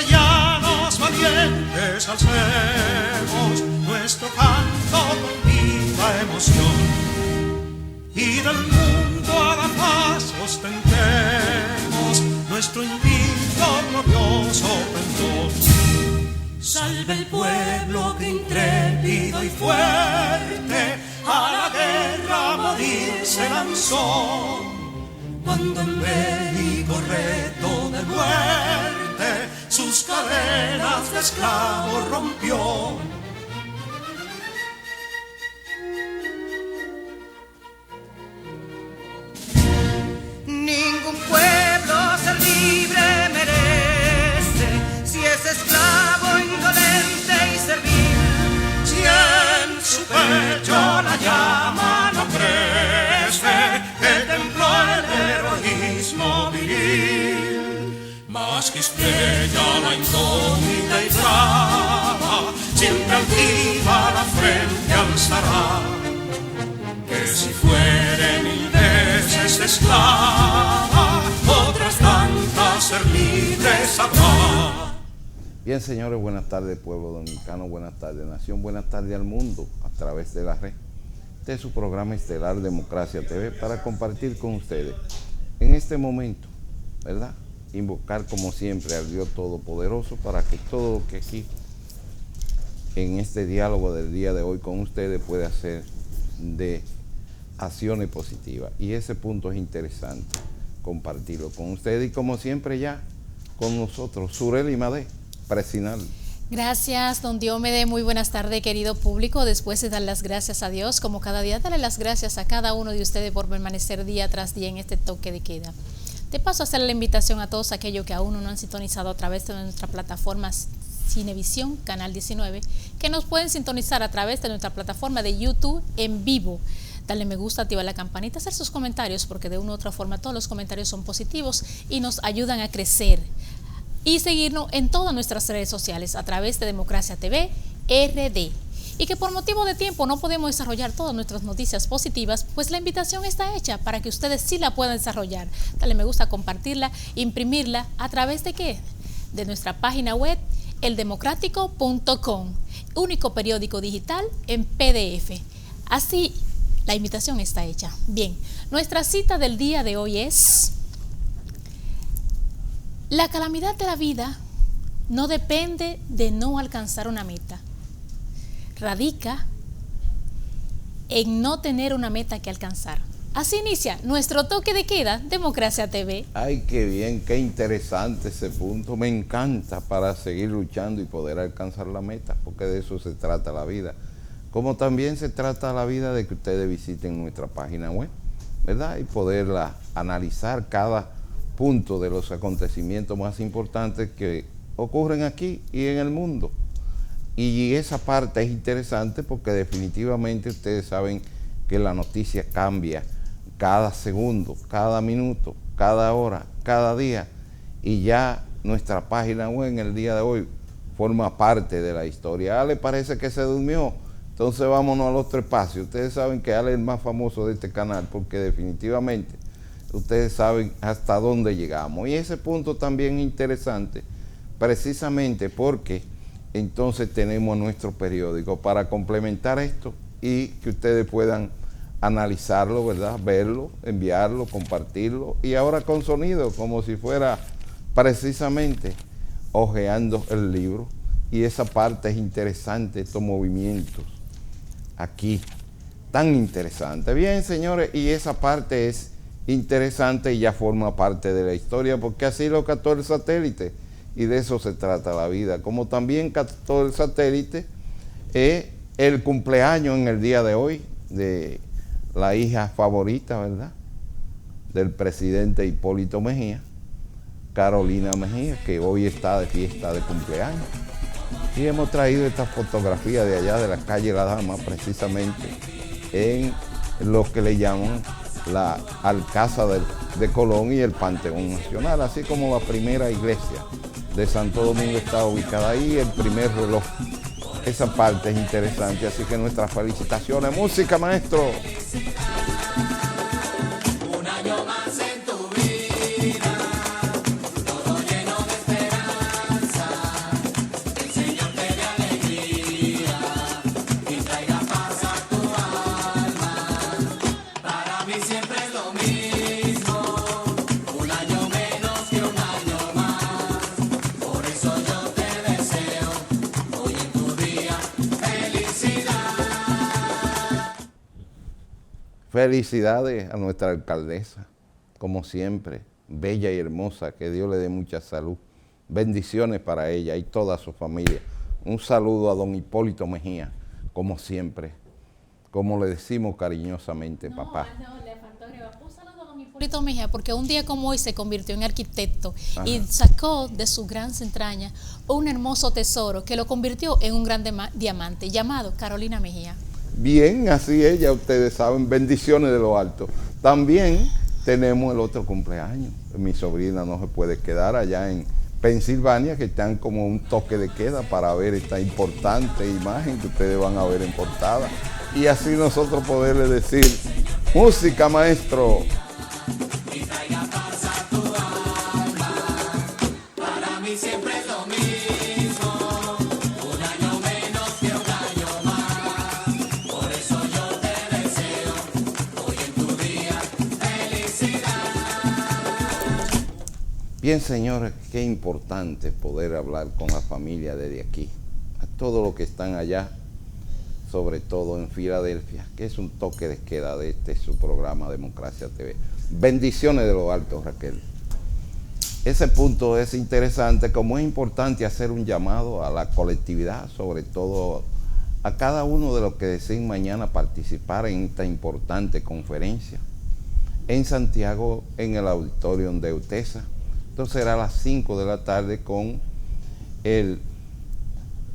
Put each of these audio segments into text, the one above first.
sevillanos valientes alcemos nuestro canto con viva emoción, y del mundo a la paz ostentemos nuestro invicto glorioso pendón. Salve el pueblo que intrépido y fuerte a la guerra a morir se lanzó, cuando en bélico reto de muerte sus cadenas de esclavos rompió. Ningún pueblo ser libre merece si es esclavo, indolente y servil. Si en su pecho la llama no crece, que templó el heroísmo viril, más que estrella la indómita y brava, siempre altiva la frente alzará, que si fuere mil veces esclava, otras tantas ser libres habrá. Bien, señores, buenas tardes, pueblo dominicano, buenas tardes, nación, buenas tardes al mundo a través de la red. Este es su programa estelar Democracia TV para compartir con ustedes en este momento, ¿verdad? Invocar como siempre al Dios Todopoderoso para que todo lo que aquí en este diálogo del día de hoy con ustedes pueda ser de acciones positivas. Y ese punto es interesante compartirlo con ustedes y como siempre ya con nosotros, Sureli Madé. Presinal. Gracias, don Diomede. Muy buenas tardes, querido público. Después de dar las gracias a Dios, como cada día, darle las gracias a cada uno de ustedes por permanecer día tras día en este toque de queda. De paso, hacer la invitación a todos aquellos que aún no han sintonizado a través de nuestra plataforma Cinevisión, Canal 19, que nos pueden sintonizar a través de nuestra plataforma de YouTube en vivo. Darle me gusta, activar la campanita, hacer sus comentarios, porque de una u otra forma todos los comentarios son positivos y nos ayudan a crecer. Y seguirnos en todas nuestras redes sociales a través de Democracia TV RD. Y que por motivo de tiempo no podemos desarrollar todas nuestras noticias positivas, pues la invitación está hecha para que ustedes sí la puedan desarrollar. Dale me gusta, compartirla, imprimirla a través de ¿qué? De nuestra página web eldemocrático.com, único periódico digital en PDF. Así la invitación está hecha. Bien, nuestra cita del día de hoy es: la calamidad de la vida no depende de no alcanzar una meta, radica en no tener una meta que alcanzar. Así inicia nuestro toque de queda, Democracia TV. Ay, qué bien, qué interesante ese punto. Me encanta para seguir luchando y poder alcanzar la meta, porque de eso se trata la vida. Como también se trata la vida de que ustedes visiten nuestra página web, ¿verdad? Y poderla analizar cada punto de los acontecimientos más importantes que ocurren aquí y en el mundo. Y esa parte es interesante porque definitivamente ustedes saben que la noticia cambia cada segundo, cada minuto, cada hora, cada día, y ya nuestra página web en el día de hoy forma parte de la historia. Ale parece que se durmió, entonces vámonos al otro espacio. Ustedes saben que Ale es el más famoso de este canal porque definitivamente ustedes saben hasta dónde llegamos. Y ese punto también es interesante, precisamente porque entonces tenemos nuestro periódico para complementar esto y que ustedes puedan analizarlo, ¿verdad? Verlo, enviarlo, compartirlo, y ahora con sonido, como si fuera precisamente hojeando el libro. Y esa parte es interesante, estos movimientos aquí, tan interesante. Bien, señores, y esa parte es interesante y ya forma parte de la historia, porque así lo captó el satélite, y de eso se trata la vida. Como también captó el satélite el cumpleaños en el día de hoy de la hija favorita, ¿verdad?, del presidente Hipólito Mejía, Carolina Mejía, que hoy está de fiesta de cumpleaños. Y hemos traído esta fotografía de allá de la calle La Dama, precisamente en lo que le llaman la Alcázar de Colón y el Panteón Nacional, así como la primera iglesia de Santo Domingo está ubicada ahí, el primer reloj. Esa parte es interesante, así que nuestras felicitaciones. Música, maestro. Un año más en tu vida, todo lleno de esperanza. Felicidades a nuestra alcaldesa, como siempre, bella y hermosa, que Dios le dé mucha salud. Bendiciones para ella y toda su familia. Un saludo a don Hipólito Mejía, como siempre, como le decimos cariñosamente, papá. No, le faltó agregar. Un saludo a don Hipólito Mejía, porque un día como hoy se convirtió en arquitecto. Ajá. Y sacó de sus grandes entrañas un hermoso tesoro que lo convirtió en un gran diamante llamado Carolina Mejía. Bien, así es, ya ustedes saben, bendiciones de lo alto. También tenemos el otro cumpleaños. Mi sobrina no se puede quedar allá en Pensilvania, que están como un toque de queda para ver esta importante imagen que ustedes van a ver en portada. Y así nosotros poderle decir, música, maestro. Para mí siempre es lo mismo, un año menos que un año más. Por eso yo te deseo, hoy en tu día, felicidad. Bien, señores, qué importante poder hablar con la familia desde aquí, a todos los que están allá, sobre todo en Filadelfia, que es un toque de queda de su programa Democracia TV. Bendiciones de lo alto, Raquel. Ese punto es interesante, como es importante hacer un llamado a la colectividad, sobre todo a cada uno de los que deseen mañana participar en esta importante conferencia en Santiago, en el auditorio de UTESA. Entonces será a las 5 de la tarde con el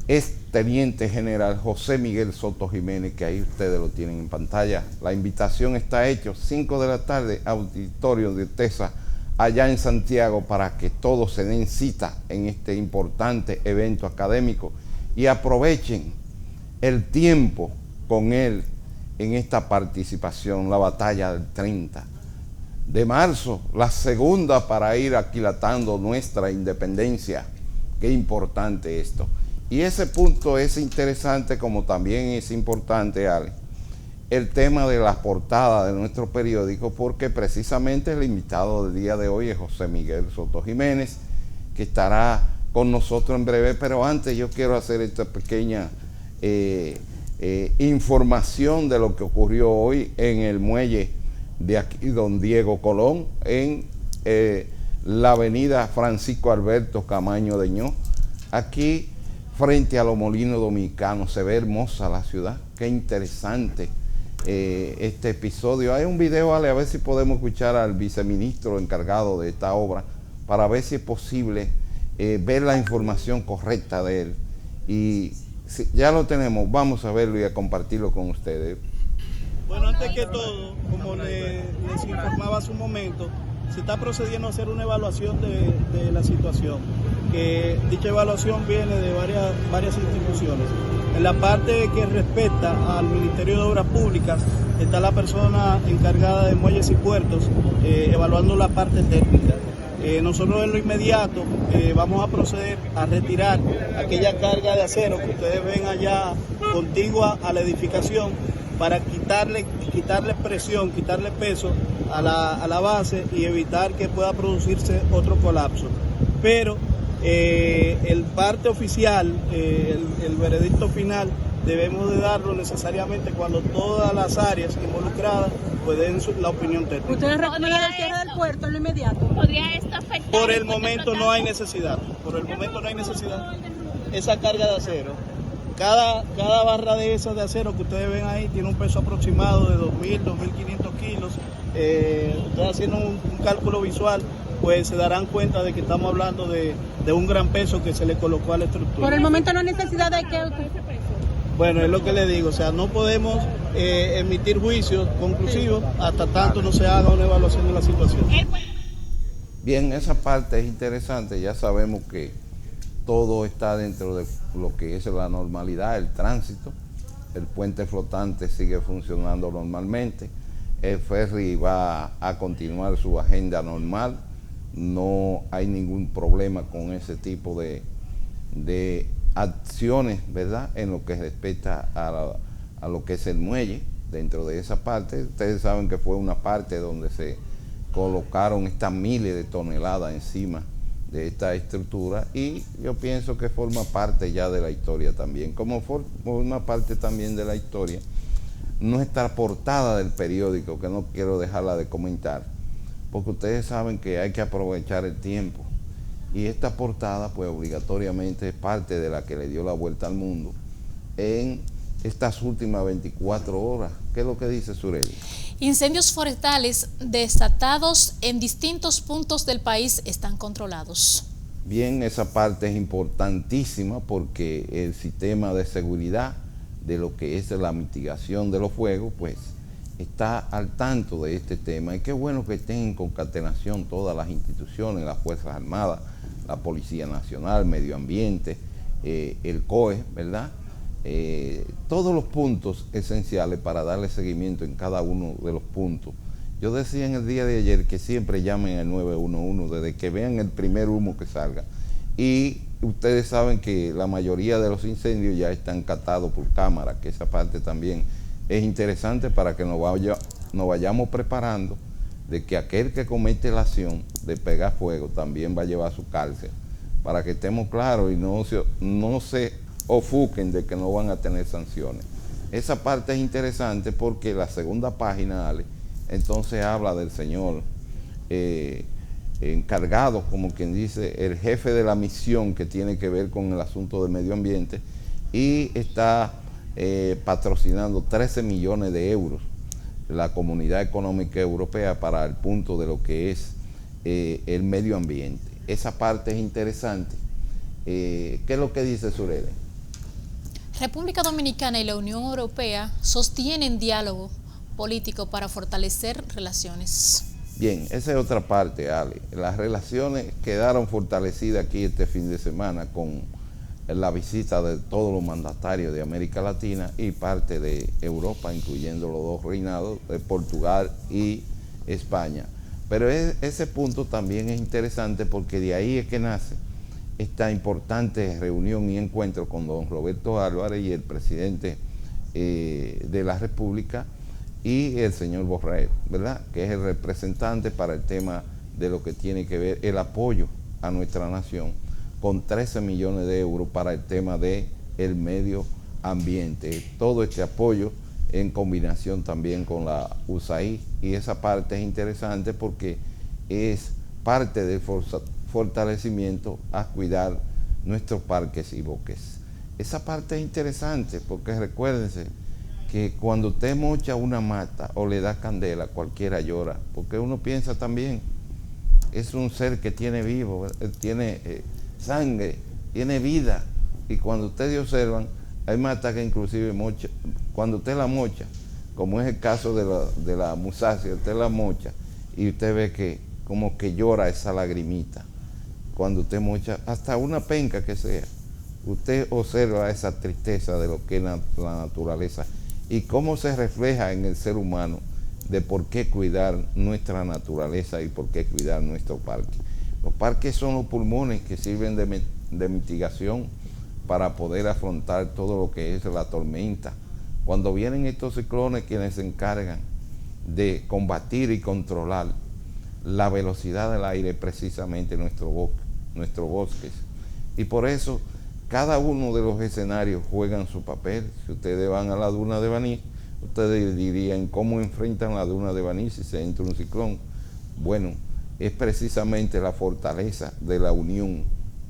exteniente general José Miguel Soto Jiménez, que ahí ustedes lo tienen en pantalla. La invitación está hecha, 5 de la tarde, auditorio de UTESA, allá en Santiago, para que todos se den cita en este importante evento académico y aprovechen el tiempo con él en esta participación, la batalla del 30 de marzo, la segunda para ir aquilatando nuestra independencia. Qué importante esto. Y ese punto es interesante, como también es importante, Ale, el tema de las portadas de nuestro periódico, porque precisamente el invitado del día de hoy es José Miguel Soto Jiménez, que estará con nosotros en breve. Pero antes yo quiero hacer esta pequeña información de lo que ocurrió hoy en el muelle de aquí, don Diego Colón, en la avenida Francisco Alberto Camaño de Ño, aquí frente a los Molinos Dominicanos. Se ve hermosa la ciudad. Qué interesante este episodio. Hay un video, Ale, a ver si podemos escuchar al viceministro encargado de esta obra, para ver si es posible ver la información correcta de él. Y si ya lo tenemos, vamos a verlo y a compartirlo con ustedes. Bueno, antes que todo, como les informaba hace un momento, se está procediendo a hacer una evaluación de la situación. Que dicha evaluación viene de varias instituciones. En la parte que respecta al Ministerio de Obras Públicas, está la persona encargada de muelles y puertos, evaluando la parte técnica. Nosotros en lo inmediato vamos a proceder a retirar aquella carga de acero que ustedes ven allá contigua a la edificación, para quitarle presión, quitarle peso a la base y evitar que pueda producirse otro colapso. Pero el parte oficial, el veredicto final, debemos de darlo necesariamente cuando todas las áreas involucradas pues den la opinión técnica. ¿Ustedes recomiendan el cierre del puerto en lo inmediato? ¿Podría esto afectar? Por el momento no hay necesidad. Por el momento no hay necesidad. Esa carga de acero, cada barra de esas de acero que ustedes ven ahí tiene un peso aproximado de 2.000, 2.500 kilos. Ustedes haciendo un cálculo visual, pues se darán cuenta de que estamos hablando de un gran peso que se le colocó a la estructura. Por el momento no hay necesidad de que... Bueno, es lo que le digo, o sea, no podemos emitir juicios conclusivos hasta tanto no se haga una evaluación de la situación. Bien, esa parte es interesante. Ya sabemos que todo está dentro de lo que es la normalidad, el tránsito. El puente flotante sigue funcionando normalmente. El ferry va a continuar su agenda normal. No hay ningún problema con ese tipo de acciones, ¿verdad?, en lo que respecta a lo que es el muelle. Dentro de esa parte, ustedes saben que fue una parte donde se colocaron estas miles de toneladas encima de esta estructura, y yo pienso que forma parte ya de la historia también, como forma parte también de la historia nuestra portada del periódico, que no quiero dejarla de comentar, porque ustedes saben que hay que aprovechar el tiempo. Y esta portada, pues obligatoriamente es parte de la que le dio la vuelta al mundo en estas últimas 24 horas. ¿Qué es lo que dice Sureli? Incendios forestales desatados en distintos puntos del país están controlados. Bien, esa parte es importantísima porque el sistema de seguridad de lo que es la mitigación de los fuegos, pues está al tanto de este tema. Y qué bueno que estén en concatenación todas las instituciones, las Fuerzas Armadas, la Policía Nacional, Medio Ambiente, el COE, ¿verdad? Todos los puntos esenciales para darle seguimiento en cada uno de los puntos. Yo decía en el día de ayer que siempre llamen al 911 desde que vean el primer humo que salga. Y ustedes saben que la mayoría de los incendios ya están catados por cámara, que esa parte también es interesante para que nos vayamos preparando de que aquel que comete la acción de pegar fuego también va a llevar su cárcel, para que estemos claros y no se ofusquen de que no van a tener sanciones. Esa parte es interesante porque la segunda página, Ale, entonces habla del señor encargado, como quien dice, el jefe de la misión que tiene que ver con el asunto del medio ambiente, y está patrocinando 13 millones de euros la Comunidad Económica Europea para el punto de lo que es el medio ambiente. Esa parte es interesante. ¿Qué es lo que dice Sureli? República Dominicana y la Unión Europea sostienen diálogo político para fortalecer relaciones. Bien, esa es otra parte, Ale. Las relaciones quedaron fortalecidas aquí este fin de semana con la visita de todos los mandatarios de América Latina y parte de Europa, incluyendo los dos reinados de Portugal y España. Pero ese punto también es interesante porque de ahí es que nace esta importante reunión y encuentro con don Roberto Álvarez y el presidente de la República y el señor Borrell, ¿verdad? Que es el representante para el tema de lo que tiene que ver el apoyo a nuestra nación, con 13 millones de euros para el tema del medio ambiente. Todo este apoyo en combinación también con la USAID, y esa parte es interesante porque es parte del fortalecimiento a cuidar nuestros parques y bosques. Esa parte es interesante porque recuérdense que cuando usted mocha una mata o le da candela, cualquiera llora, porque uno piensa también, es un ser que tiene vivo, tiene sangre, tiene vida, y cuando ustedes observan, hay matas que inclusive mocha, cuando usted la mocha, como es el caso de la musácea, usted la mocha y usted ve que como que llora esa lagrimita. Cuando usted mocha, hasta una penca que sea, usted observa esa tristeza de lo que es la naturaleza y cómo se refleja en el ser humano de por qué cuidar nuestra naturaleza y por qué cuidar nuestro parque. Los parques son los pulmones que sirven de mitigación para poder afrontar todo lo que es la tormenta. Cuando vienen estos ciclones, quienes se encargan de combatir y controlar la velocidad del aire, precisamente nuestros bosques. Y por eso cada uno de los escenarios juegan su papel. Si ustedes van a la duna de Baní, ustedes dirían cómo enfrentan la duna de Baní si se entra un ciclón. Bueno, es precisamente la fortaleza de la unión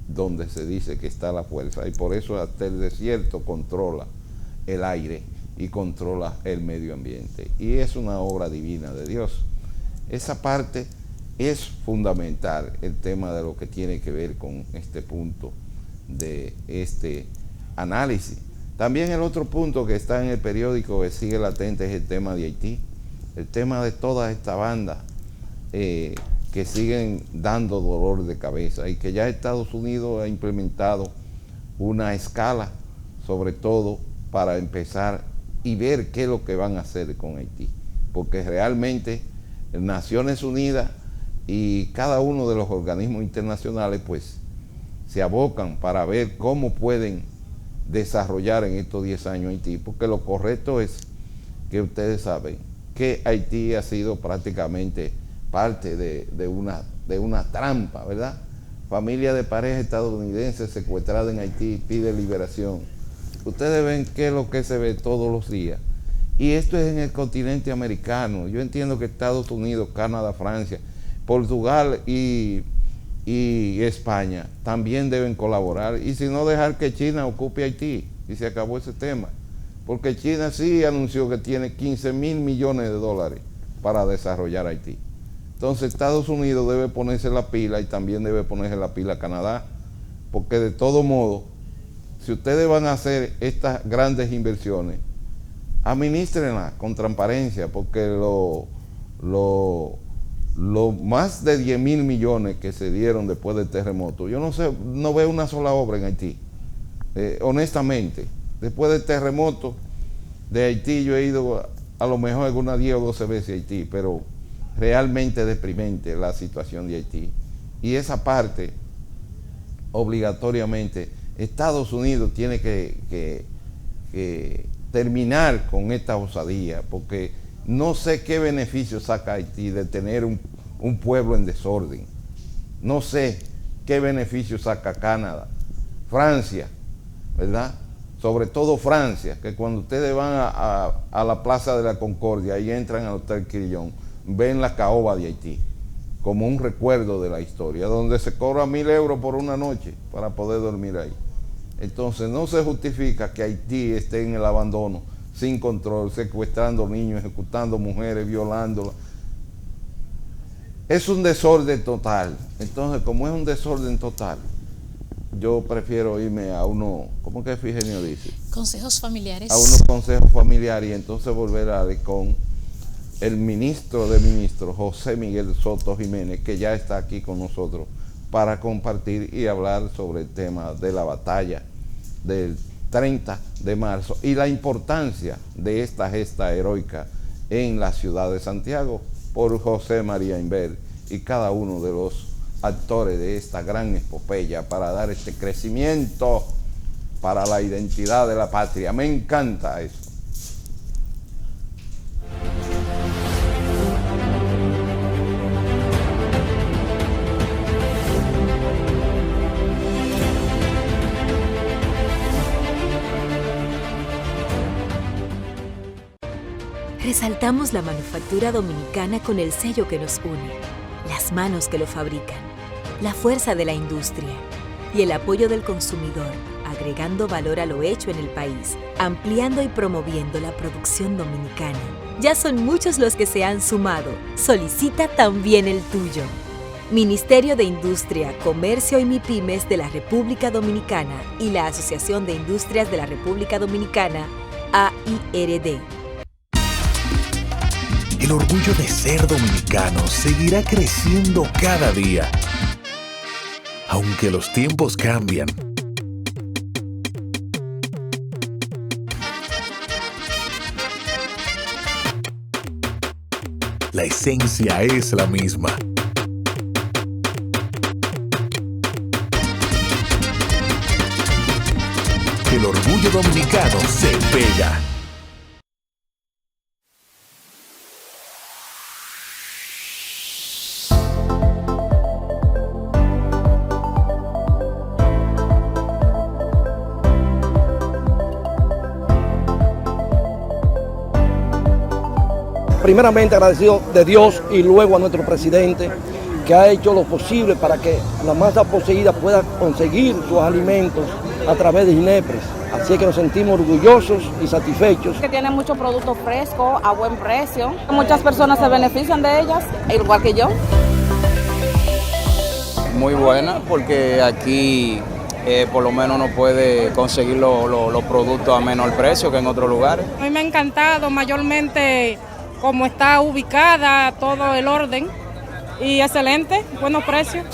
donde se dice que está la fuerza, y por eso hasta el desierto controla el aire y controla el medio ambiente, y es una obra divina de Dios. Esa parte es fundamental, el tema de lo que tiene que ver con este punto de este análisis. También el otro punto que está en el periódico que sigue latente es el tema de Haití, el tema de toda esta banda que siguen dando dolor de cabeza, y que ya Estados Unidos ha implementado una escala, sobre todo para empezar y ver qué es lo que van a hacer con Haití, porque realmente Naciones Unidas y cada uno de los organismos internacionales pues se abocan para ver cómo pueden desarrollar en estos 10 años Haití, porque lo correcto es que ustedes saben que Haití ha sido prácticamente parte de una trampa, ¿verdad? Familia de pareja estadounidense secuestrada en Haití pide liberación. Ustedes ven qué es lo que se ve todos los días, Y esto es en el continente americano. Yo entiendo que Estados Unidos, Canadá, Francia, Portugal y España también deben colaborar. Y si no, dejar que China ocupe Haití. Y se acabó ese tema. Porque China sí anunció que tiene 15.000 millones de dólares para desarrollar Haití. Entonces Estados Unidos debe ponerse la pila y también debe ponerse la pila Canadá, porque de todo modo, si ustedes van a hacer estas grandes inversiones, administrenlas con transparencia, porque lo más de 10.000 millones que se dieron después del terremoto, yo no veo una sola obra en Haití, honestamente. Después del terremoto de Haití yo he ido a lo mejor algunas 10 o 12 veces a Haití, pero realmente deprimente la situación de Haití. Y esa parte, obligatoriamente, Estados Unidos tiene que terminar con esta osadía, porque no sé qué beneficio saca Haití de tener un pueblo en desorden. No sé qué beneficio saca Canadá, Francia, ¿verdad? Sobre todo Francia, que cuando ustedes van a la Plaza de la Concordia y entran al Hotel Crillon, ven la caoba de Haití, como un recuerdo de la historia, donde se cobra 1.000 euros por una noche para poder dormir ahí. Entonces no se justifica que Haití esté en el abandono, sin control, secuestrando niños, ejecutando mujeres, violándolas. Es un desorden total. Entonces, como es un desorden total, yo prefiero irme a uno, ¿cómo que Figenio dice? Consejos familiares. A unos consejos familiares y entonces volver a ver con el ministro de Ministros, José Miguel Soto Jiménez, que ya está aquí con nosotros para compartir y hablar sobre el tema de la batalla del 30 de marzo y la importancia de esta gesta heroica en la ciudad de Santiago por José María Inver y cada uno de los actores de esta gran epopeya para dar este crecimiento para la identidad de la patria. Me encanta eso. Resaltamos la manufactura dominicana con el sello que nos une, las manos que lo fabrican, la fuerza de la industria y el apoyo del consumidor, agregando valor a lo hecho en el país, ampliando y promoviendo la producción dominicana. Ya son muchos los que se han sumado. Solicita también el tuyo. Ministerio de Industria, Comercio y MIPYMES de la República Dominicana y la Asociación de Industrias de la República Dominicana, AIRD. El orgullo de ser dominicano seguirá creciendo cada día. Aunque los tiempos cambian, la esencia es la misma. El orgullo dominicano se pega. Primeramente agradecido de Dios y luego a nuestro presidente que ha hecho lo posible para que la masa poseída pueda conseguir sus alimentos a través de INEPRES. Así que nos sentimos orgullosos y satisfechos. Que tiene muchos productos frescos a buen precio. Muchas personas se benefician de ellas, igual que yo. Muy buena porque aquí por lo menos uno puede conseguir los productos a menor precio que en otros lugares. A mí me ha encantado mayormente cómo está ubicada, todo el orden y excelente, buenos precios.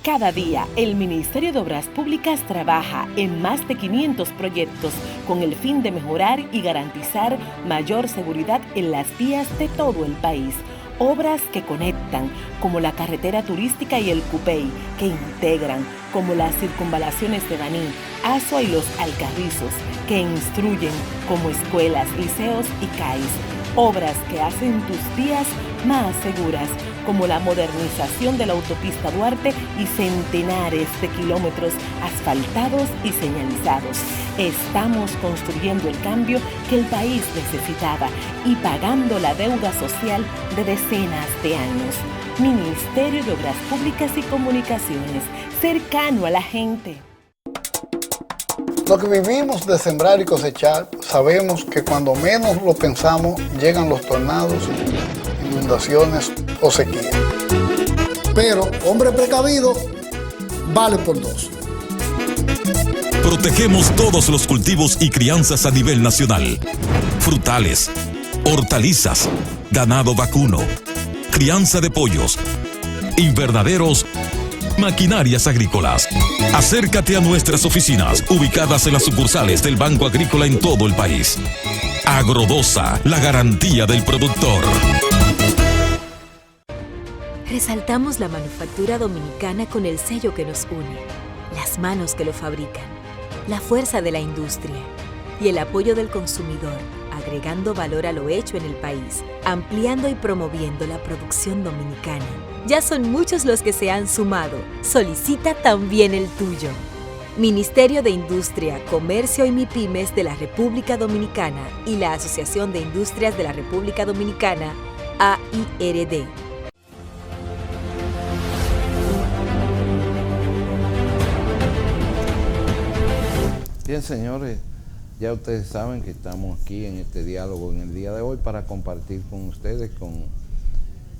Cada día, el Ministerio de Obras Públicas trabaja en más de 500 proyectos con el fin de mejorar y garantizar mayor seguridad en las vías de todo el país. Obras que conectan, como la carretera turística y el Cupey, que integran, como las circunvalaciones de Baní, Azua y los Alcarrizos, que instruyen, como escuelas, liceos y CAIS. Obras que hacen tus días más seguras, como la modernización de la autopista Duarte y centenares de kilómetros asfaltados y señalizados. Estamos construyendo el cambio que el país necesitaba y pagando la deuda social de decenas de años. Ministerio de Obras Públicas y Comunicaciones, cercano a la gente. Lo que vivimos de sembrar y cosechar, sabemos que cuando menos lo pensamos llegan los tornados, inundaciones o sequía. Pero hombre precavido vale por dos. Protegemos todos los cultivos y crianzas a nivel nacional. Frutales, hortalizas, ganado vacuno, crianza de pollos, invernaderos, maquinarias agrícolas. Acércate a nuestras oficinas, ubicadas en las sucursales del Banco Agrícola en todo el país. Agrodosa, la garantía del productor. Resaltamos la manufactura dominicana con el sello que nos une, las manos que lo fabrican, la fuerza de la industria y el apoyo del consumidor, agregando valor a lo hecho en el país, ampliando y promoviendo la producción dominicana. Ya son muchos los que se han sumado. Solicita también el tuyo. Ministerio de Industria, Comercio y MIPYMES de la República Dominicana y la Asociación de Industrias de la República Dominicana, AIRD. Bien, señores, ya ustedes saben que estamos aquí en este diálogo en el día de hoy para compartir con ustedes con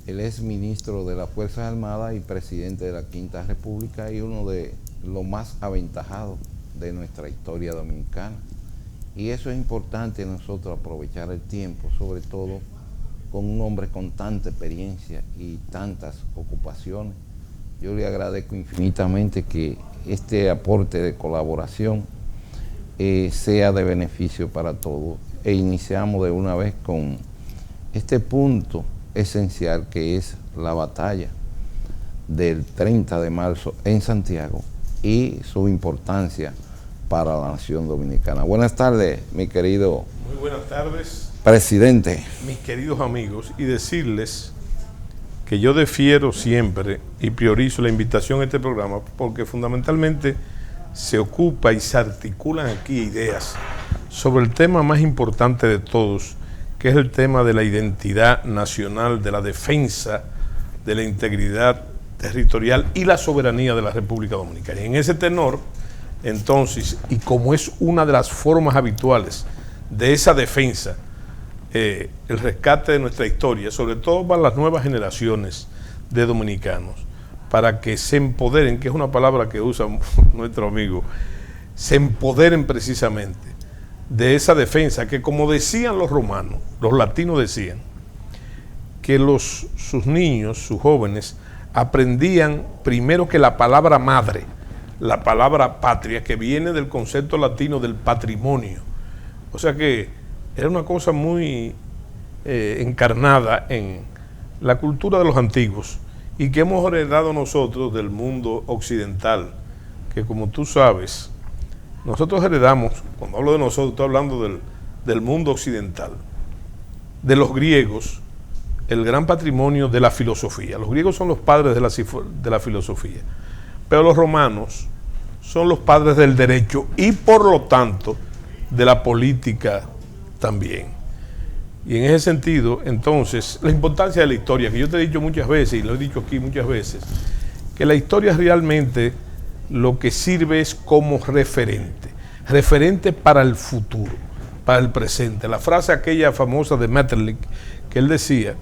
el ex ministro de las Fuerzas Armadas y presidente de la Quinta República y uno de los más aventajados de nuestra historia dominicana. Y eso es importante nosotros aprovechar el tiempo, sobre todo con un hombre con tanta experiencia y tantas ocupaciones. Yo le agradezco infinitamente que este aporte de colaboración sea de beneficio para todos. E iniciamos de una vez con este punto esencial que es la batalla del 30 de marzo en Santiago y su importancia para la nación dominicana. Buenas tardes, mi querido Muy buenas tardes, presidente. Mis queridos amigos, y decirles que yo defiero siempre y priorizo la invitación a este programa porque fundamentalmente se ocupa y se articulan aquí ideas sobre el tema más importante de todos, que es el tema de la identidad nacional, de la defensa de la integridad territorial y la soberanía de la República Dominicana. Y en ese tenor, entonces, y como es una de las formas habituales de esa defensa, el rescate de nuestra historia, sobre todo para las nuevas generaciones de dominicanos, para que se empoderen, que es una palabra que usa nuestro amigo, se empoderen precisamente de esa defensa que, como decían los romanos, los latinos decían, que sus niños, sus jóvenes, aprendían primero que la palabra madre, la palabra patria, que viene del concepto latino del patrimonio. O sea que era una cosa muy encarnada en la cultura de los antiguos y que hemos heredado nosotros del mundo occidental, que como tú sabes, nosotros heredamos, cuando hablo de nosotros, estoy hablando del mundo occidental, de los griegos, el gran patrimonio de la filosofía. Los griegos son los padres de la filosofía, pero los romanos son los padres del derecho y por lo tanto de la política también. Y en ese sentido, entonces, la importancia de la historia, que yo te he dicho muchas veces y lo he dicho aquí muchas veces, que la historia realmente lo que sirve es como referente para el futuro, para el presente. La frase aquella famosa de Metternich, que él decía,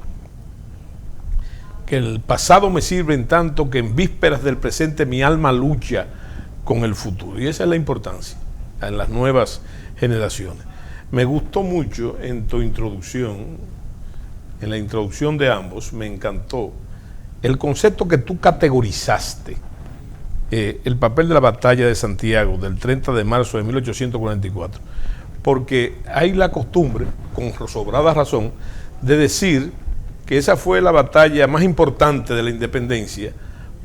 que el pasado me sirve en tanto que en vísperas del presente mi alma lucha con el futuro. Y esa es la importancia en las nuevas generaciones. Me gustó mucho en tu introducción, en la introducción de ambos, me encantó el concepto que tú categorizaste, el papel de la batalla de Santiago del 30 de marzo de 1844, porque hay la costumbre, con sobrada razón, de decir que esa fue la batalla más importante de la independencia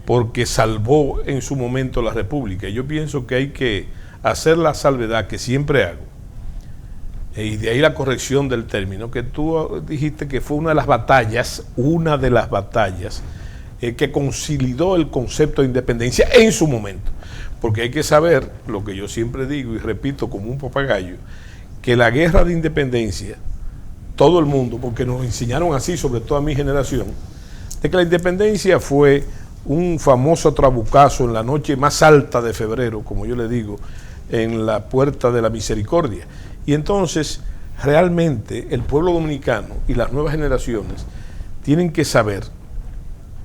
porque salvó en su momento la República. Yo pienso que hay que hacer la salvedad que siempre hago, y de ahí la corrección del término, que tú dijiste que fue una de las batallas que consolidó el concepto de independencia en su momento. Porque hay que saber, lo que yo siempre digo y repito como un papagayo, que la guerra de independencia, todo el mundo, porque nos enseñaron así, sobre todo a mi generación, de que la independencia fue un famoso trabucazo en la noche más alta de febrero, como yo le digo, en la Puerta de la Misericordia. Y entonces, realmente, el pueblo dominicano y las nuevas generaciones tienen que saber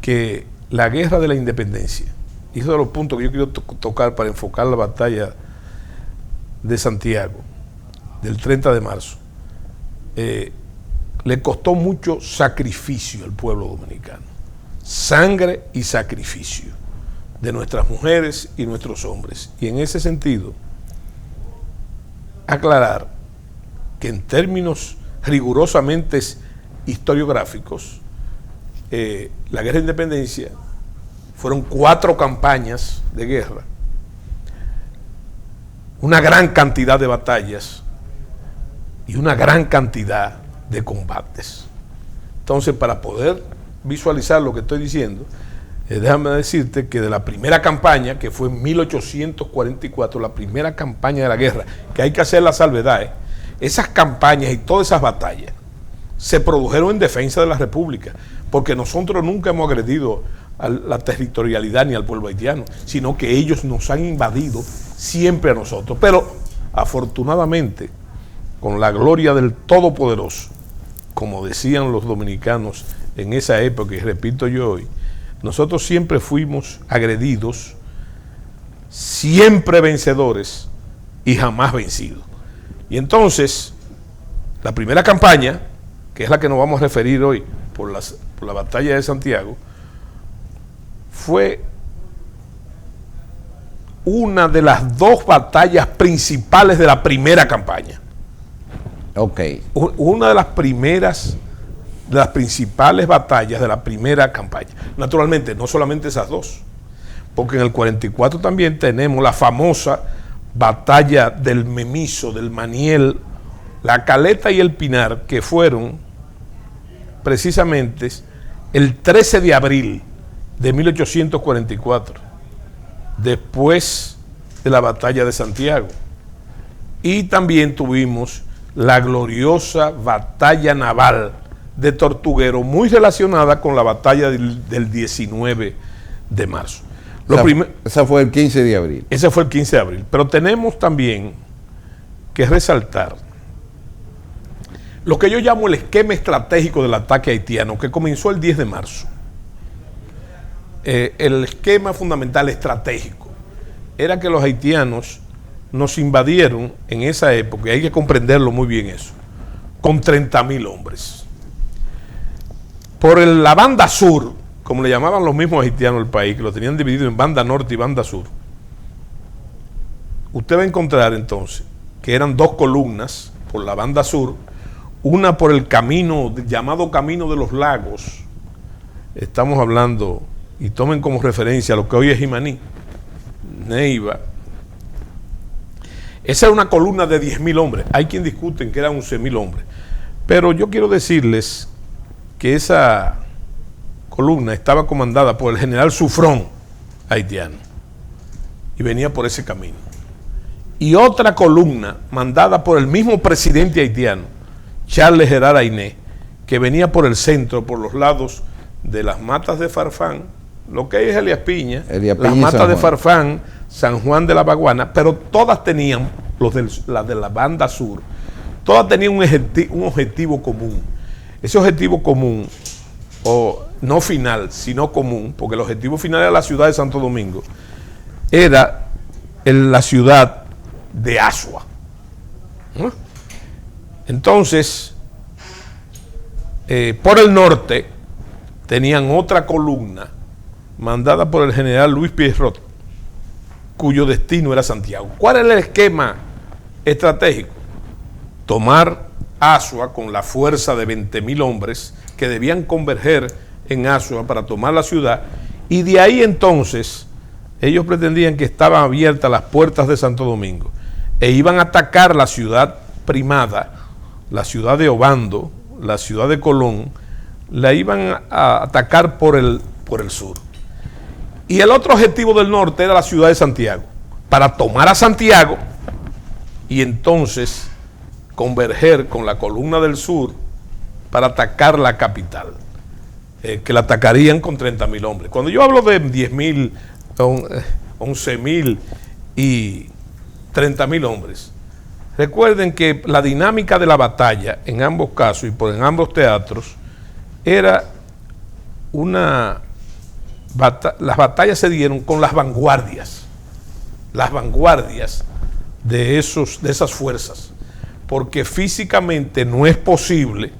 que la guerra de la independencia, y eso es de los puntos que yo quiero tocar para enfocar la batalla de Santiago, del 30 de marzo, le costó mucho sacrificio al pueblo dominicano, sangre y sacrificio de nuestras mujeres y nuestros hombres. Y en ese sentido, aclarar que en términos rigurosamente historiográficos, la guerra de independencia fueron 4 campañas de guerra, una gran cantidad de batallas y una gran cantidad de combates. Entonces, para poder visualizar lo que estoy diciendo, déjame decirte que de la primera campaña, que fue en 1844, la primera campaña de la guerra, que hay que hacer la salvedad, esas campañas y todas esas batallas se produjeron en defensa de la República, porque nosotros nunca hemos agredido a la territorialidad ni al pueblo haitiano, sino que ellos nos han invadido siempre a nosotros. Pero afortunadamente, con la gloria del Todopoderoso, como decían los dominicanos en esa época, y repito yo hoy, nosotros siempre fuimos agredidos, siempre vencedores y jamás vencidos. Y entonces, la primera campaña, que es la que nos vamos a referir hoy por la batalla de Santiago, fue una de las 2 batallas principales de la primera campaña. Ok. Una de las principales batallas de la primera campaña. Naturalmente, no solamente esas 2, porque en el 44 también tenemos la famosa batalla del Memiso, del Maniel, la Caleta y el Pinar, que fueron precisamente el 13 de abril de 1844, después de la batalla de Santiago. Y también tuvimos la gloriosa batalla naval de Tortuguero, muy relacionada con la batalla del 19 de marzo. Esa fue el 15 de abril. Ese fue el 15 de abril. Pero tenemos también que resaltar lo que yo llamo el esquema estratégico del ataque haitiano, que comenzó el 10 de marzo. El esquema fundamental estratégico era que los haitianos nos invadieron en esa época, y hay que comprenderlo muy bien eso, con 30,000 hombres. Por la banda sur, como le llamaban los mismos haitianos al país, que lo tenían dividido en banda norte y banda sur, usted va a encontrar entonces que eran 2 columnas por la banda sur, una por el camino llamado Camino de los Lagos. Estamos hablando, y tomen como referencia lo que hoy es Jimaní, Neiva. Esa era una columna de 10,000 hombres. Hay quien discuten que eran 11,000 hombres, pero yo quiero decirles que esa columna estaba comandada por el general Sufrón, haitiano, y venía por ese camino. Y otra columna mandada por el mismo presidente haitiano, Charles Gerard Ainé, que venía por el centro, por los lados de las matas de Farfán, lo que es Elías Piña, las matas de Farfán, San Juan de la Baguana, pero todas tenían, las de la banda sur, todas tenían un objetivo común. Ese objetivo común, o no final, sino común, porque el objetivo final era la ciudad de Santo Domingo, era la ciudad de Asua. Entonces, por el norte, tenían otra columna mandada por el general Luis Pierrot, cuyo destino era Santiago. ¿Cuál era el esquema estratégico? Tomar Azua con la fuerza de 20.000 hombres que debían converger en Azua para tomar la ciudad, y de ahí entonces ellos pretendían que estaban abiertas las puertas de Santo Domingo e iban a atacar la ciudad primada, la ciudad de Obando, la ciudad de Colón, la iban a atacar por el sur. Y el otro objetivo del norte era la ciudad de Santiago, para tomar a Santiago y entonces converger con la columna del sur para atacar la capital, que la atacarían con 30.000 hombres. Cuando yo hablo de 10.000, 11.000 y 30.000 hombres, recuerden que la dinámica de la batalla en ambos casos y en ambos teatros era las batallas se dieron con las vanguardias de esas fuerzas, porque físicamente no es posible,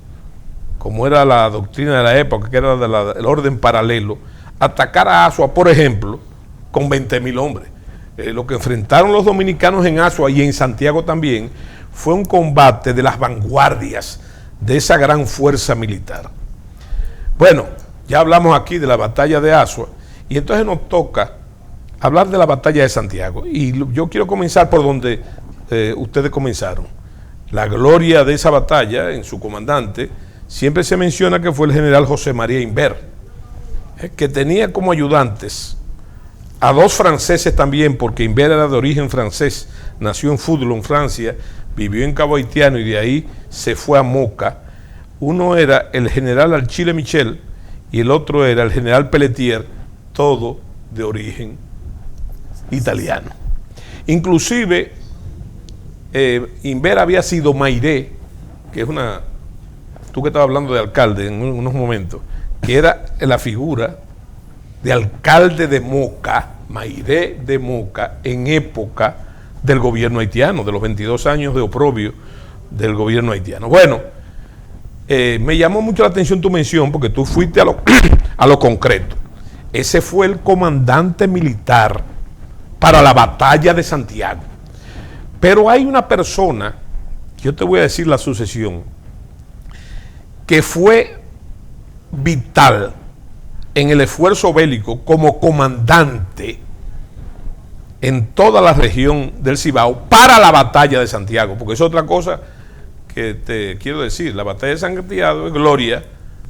como era la doctrina de la época, que era del orden paralelo, atacar a Azua, por ejemplo, con 20.000 hombres. Lo que enfrentaron los dominicanos en Azua y en Santiago también fue un combate de las vanguardias de esa gran fuerza militar. Bueno, ya hablamos aquí de la batalla de Azua y entonces nos toca hablar de la batalla de Santiago, y yo quiero comenzar por donde ustedes comenzaron. La gloria de esa batalla, en su comandante, siempre se menciona que fue el general José María Imbert, que tenía como ayudantes a dos franceses también, porque Imbert era de origen francés, nació en Foudlon, Francia, vivió en Cabo Haitiano y de ahí se fue a Moca. Uno era el general Achille Michel y el otro era el general Pelletier, todo de origen italiano. Inclusive Imbert había sido mairé, que es tú que estabas hablando de alcalde en unos momentos, que era la figura de alcalde de Moca, mairé de Moca, en época del gobierno haitiano, de los 22 años de oprobio del gobierno haitiano. Bueno, me llamó mucho la atención tu mención, porque tú fuiste a lo concreto. Ese fue el comandante militar para la batalla de Santiago. Pero hay una persona, yo te voy a decir la sucesión, que fue vital en el esfuerzo bélico como comandante en toda la región del Cibao para la batalla de Santiago, porque es otra cosa que te quiero decir. La batalla de Santiago es gloria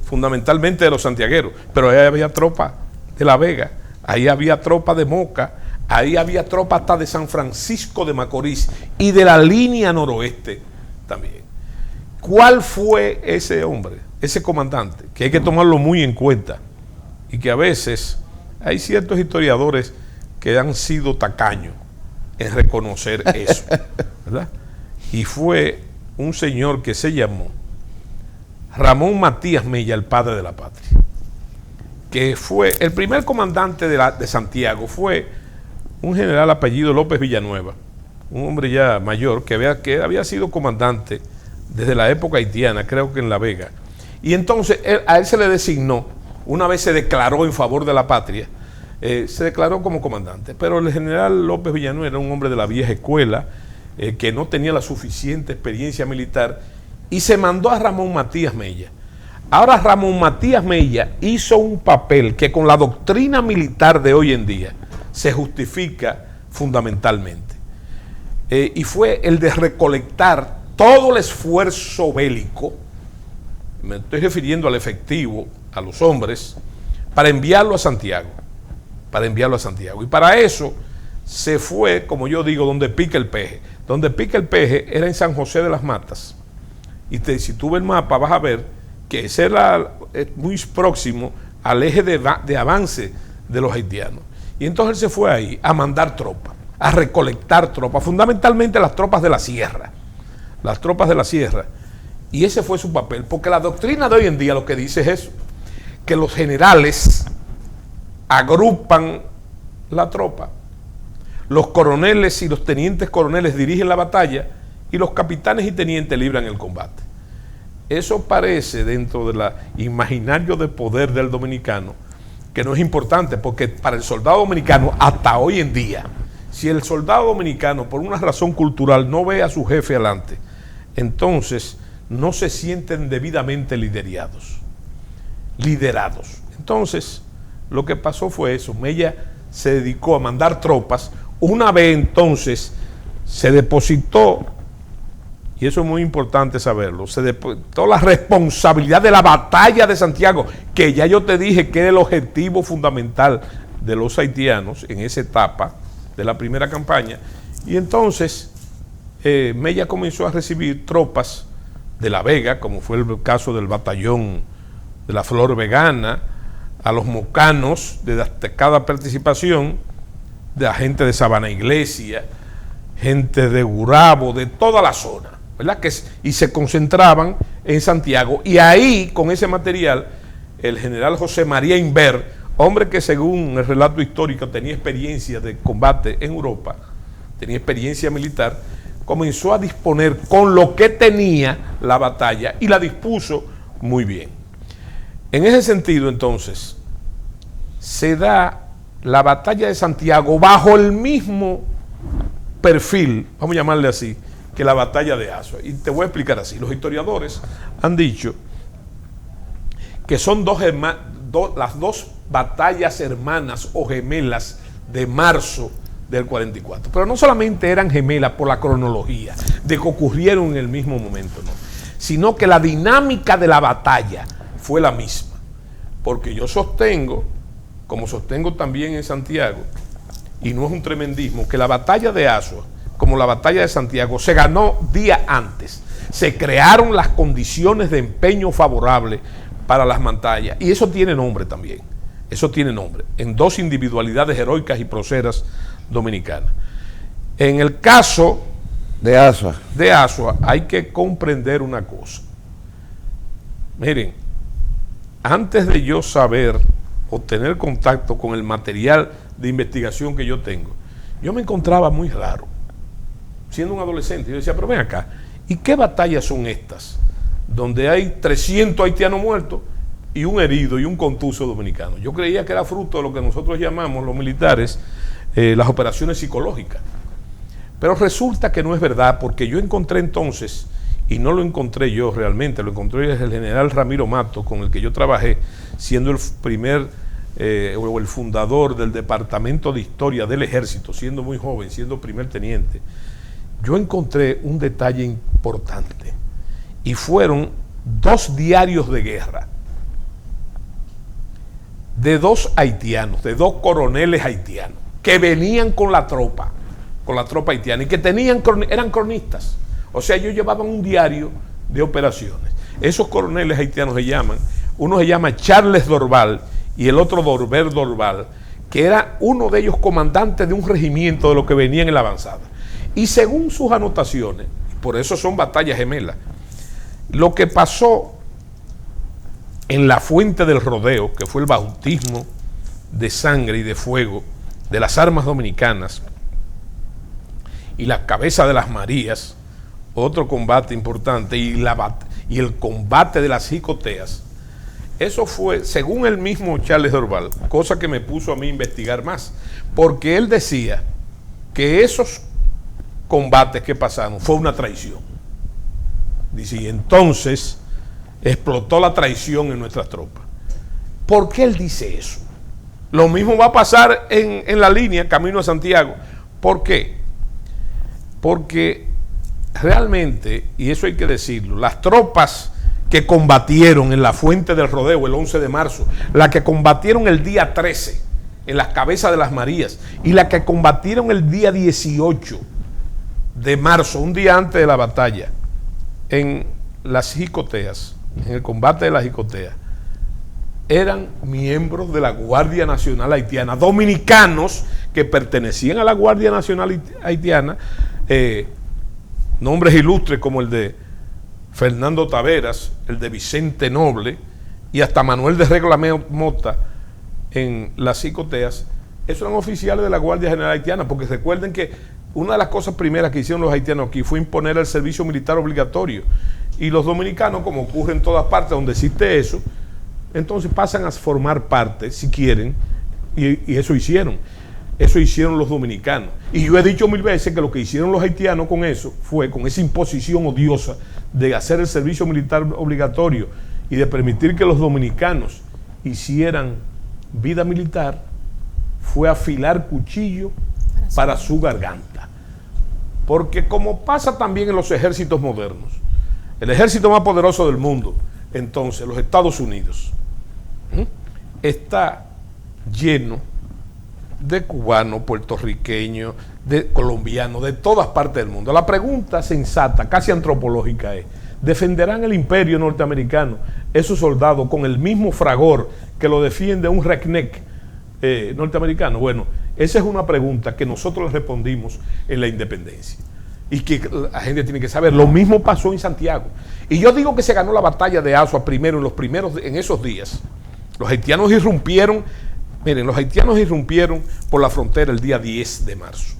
fundamentalmente de los santiagueros, pero ahí había tropa de La Vega, ahí había tropa de Moca, ahí había tropa hasta de San Francisco de Macorís y de la línea noroeste también. ¿Cuál fue ese hombre, ese comandante? Que hay que tomarlo muy en cuenta, y que a veces hay ciertos historiadores que han sido tacaños en reconocer eso, ¿verdad? Y fue un señor que se llamó Ramón Matías Mella, el padre de la patria, que fue el primer comandante de Santiago. Fue un general apellido López Villanueva, un hombre ya mayor que había sido comandante desde la época haitiana, creo que en La Vega. Y entonces a él se le designó, una vez se declaró en favor de la patria, se declaró como comandante. Pero el general López Villanueva era un hombre de la vieja escuela, que no tenía la suficiente experiencia militar, y se mandó a Ramón Matías Mella. Ahora Ramón Matías Mella hizo un papel que con la doctrina militar de hoy en día se justifica fundamentalmente, y fue el de recolectar todo el esfuerzo bélico, me estoy refiriendo al efectivo, a los hombres, para enviarlo a Santiago, y para eso se fue, como yo digo, donde pica el peje. Donde pica el peje era en San José de las Matas, y si tú ves el mapa vas a ver que ese era muy próximo al eje de avance de los haitianos. Y entonces él se fue ahí a mandar tropas, a recolectar tropas, fundamentalmente las tropas de la sierra, y ese fue su papel, porque la doctrina de hoy en día lo que dice es eso, que los generales agrupan la tropa, los coroneles y los tenientes coroneles dirigen la batalla y los capitanes y tenientes libran el combate. Eso parece, dentro del imaginario de poder del dominicano, que no es importante, porque para el soldado dominicano, hasta hoy en día, si el soldado dominicano por una razón cultural no ve a su jefe adelante, entonces no se sienten debidamente liderados. Entonces, lo que pasó fue eso. Mella se dedicó a mandar tropas. Una vez entonces se depositó, y eso es muy importante saberlo, se depositó la responsabilidad de la batalla de Santiago, que ya yo te dije que era el objetivo fundamental de los haitianos en esa etapa de la primera campaña. Y entonces Mella comenzó a recibir tropas de La Vega, como fue el caso del batallón de la Flor Vegana, a los mocanos de destacada participación, de la gente de Sabana Iglesia, gente de Gurabo, de toda la zona, ¿verdad? Y se concentraban en Santiago, y ahí con ese material el general José María Inver, hombre que según el relato histórico tenía experiencia de combate en Europa, tenía experiencia militar, comenzó a disponer con lo que tenía la batalla y la dispuso muy bien. En ese sentido, entonces, se da la batalla de Santiago bajo el mismo perfil, vamos a llamarle así, que la batalla de Azua. Y te voy a explicar así. Los historiadores han dicho que son las dos batallas hermanas o gemelas de marzo del 44. Pero no solamente eran gemelas por la cronología, de que ocurrieron en el mismo momento, no, sino que la dinámica de la batalla fue la misma. Porque yo sostengo, como sostengo también en Santiago, y no es un tremendismo, que la batalla de Azua, como la batalla de Santiago, se ganó día antes. Se crearon las condiciones de empeño favorable para las batallas. Y eso tiene nombre también. Eso tiene nombre. En dos individualidades heroicas y proceras dominicanas. En el caso de Azua hay que comprender una cosa. Miren, antes de yo saber o tener contacto con el material de investigación que yo tengo, yo me encontraba muy raro. Siendo un adolescente, yo decía, pero ven acá, ¿y qué batallas son estas? Donde hay 300 haitianos muertos y un herido y un contuso dominicano. Yo creía que era fruto de lo que nosotros llamamos, los militares, las operaciones psicológicas. Pero resulta que no es verdad, porque yo encontré entonces, y no lo encontré yo realmente, lo encontré el general Ramiro Mato, con el que yo trabajé, siendo el primer o el fundador del Departamento de Historia del Ejército, siendo muy joven, siendo primer teniente. Yo encontré un detalle importante, y fueron 2 diarios de guerra de 2 haitianos, de 2 coroneles haitianos, que venían con la tropa haitiana, y que eran cronistas. O sea, ellos llevaban un diario de operaciones. Esos coroneles haitianos uno se llama Charles Dorval y el otro Dorber Dorval, que era uno de ellos comandante de un regimiento de los que venían en la avanzada. Y según sus anotaciones, por eso son batallas gemelas, lo que pasó en la Fuente del Rodeo, que fue el bautismo de sangre y de fuego de las armas dominicanas, y la Cabeza de las Marías, otro combate importante, y el combate de las Jicoteas, eso fue, según el mismo Charles Dorval, cosa que me puso a mí a investigar más, porque él decía que esos combates que pasaron fue una traición. Dice, y entonces explotó la traición en nuestras tropas. ¿Por qué él dice eso? Lo mismo va a pasar en la línea camino a Santiago. ¿Por qué? Porque realmente, y eso hay que decirlo, las tropas que combatieron en la Fuente del Rodeo el 11 de marzo, la que combatieron el día 13 en las Cabezas de las Marías, y la que combatieron el día 18 de marzo, un día antes de la batalla, en las Jicoteas, en el combate de las Jicoteas, eran miembros de la Guardia Nacional Haitiana, dominicanos que pertenecían a la Guardia Nacional Haitiana, nombres ilustres como el de Fernando Taveras, el de Vicente Noble y hasta Manuel de Regla Mota en las Jicoteas. Esos eran oficiales de la Guardia General Haitiana, porque recuerden que una de las cosas primeras que hicieron los haitianos aquí fue imponer el servicio militar obligatorio, y los dominicanos, como ocurre en todas partes donde existe eso, entonces pasan a formar parte, si quieren, y eso hicieron. Eso hicieron los dominicanos. Y yo he dicho 1000 veces que lo que hicieron los haitianos con eso fue, con esa imposición odiosa de hacer el servicio militar obligatorio y de permitir que los dominicanos hicieran vida militar, fue afilar cuchillo para su garganta. Porque como pasa también en los ejércitos modernos, el ejército más poderoso del mundo, entonces los Estados Unidos, está lleno de cubanos, puertorriqueños, de colombianos, de todas partes del mundo. La pregunta sensata, casi antropológica es, ¿defenderán el imperio norteamericano esos soldados con el mismo fragor que lo defiende un redneck norteamericano? Bueno, esa es una pregunta que nosotros le respondimos en la independencia y que la gente tiene que saber. Lo mismo pasó en Santiago. Y yo digo que se ganó la batalla de Azua primero, en esos días. Los haitianos irrumpieron. Miren, los haitianos irrumpieron por la frontera el día 10 de marzo.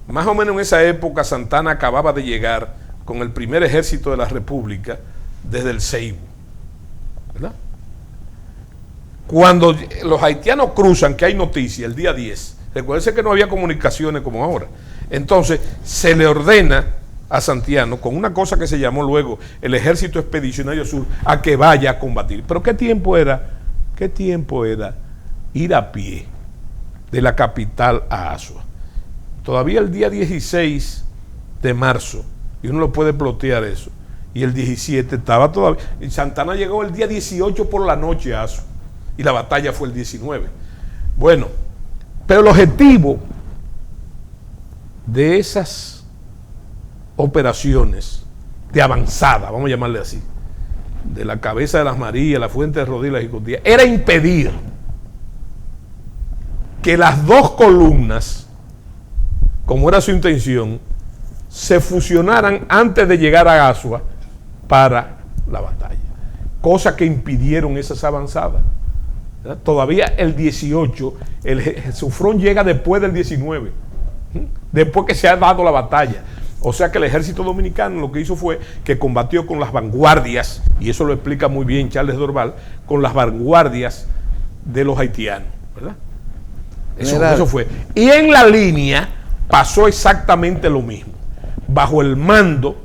Más o menos en esa época Santana acababa de llegar con el primer ejército de la República desde el Ceibo, ¿verdad? Cuando los haitianos cruzan, que hay noticia, el día 10, recuérdense que no había comunicaciones como ahora, entonces se le ordena a Santiago, con una cosa que se llamó luego el Ejército Expedicionario Sur, a que vaya a combatir. Pero ¿qué tiempo era ir a pie de la capital a Azua? Todavía el día 16 de marzo, y uno lo puede plotear eso, y el 17 estaba todavía, y Santana llegó el día 18 por la noche a Azua, y la batalla fue el 19. Bueno, pero el objetivo de esas operaciones de avanzada, vamos a llamarle así, de la Cabeza de las Marías, la Fuente de Rodríguez, la Jicotía, era impedir que las dos columnas, como era su intención, se fusionaran antes de llegar a Azua para la batalla, cosa que impidieron esas avanzadas, ¿verdad? Todavía el 18, el Sufrón llega después del 19, después que se ha dado la batalla. O sea que el ejército dominicano lo que hizo fue que combatió con las vanguardias, y eso lo explica muy bien Charles Dorval, con las vanguardias de los haitianos, ¿verdad? Eso fue. Y en la línea pasó exactamente lo mismo. Bajo el mando,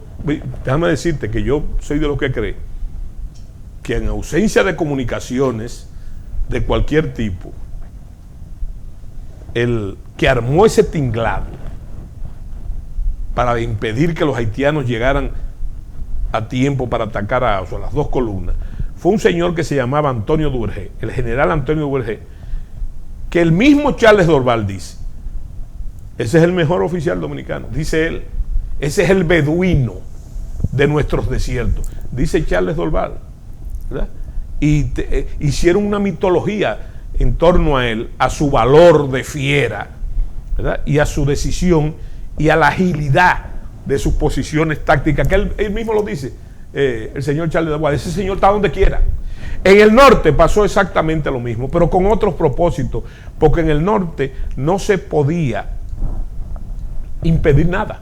déjame decirte que yo soy de los que cree que en ausencia de comunicaciones de cualquier tipo, el que armó ese tinglado para impedir que los haitianos llegaran a tiempo para atacar a Azua, las dos columnas, fue un señor que se llamaba Antonio Duvergé, el general Antonio Duvergé, que el mismo Charles Dorval dice, ese es el mejor oficial dominicano, dice él, ese es el beduino de nuestros desiertos, dice Charles Dorval, ¿verdad? Y hicieron una mitología en torno a él, a su valor de fiera, ¿verdad? Y a su decisión y a la agilidad de sus posiciones tácticas, que él mismo lo dice, el señor Charles Dorval, ese señor está donde quiera. En el norte pasó exactamente lo mismo, pero con otros propósitos, porque en el norte no se podía impedir nada.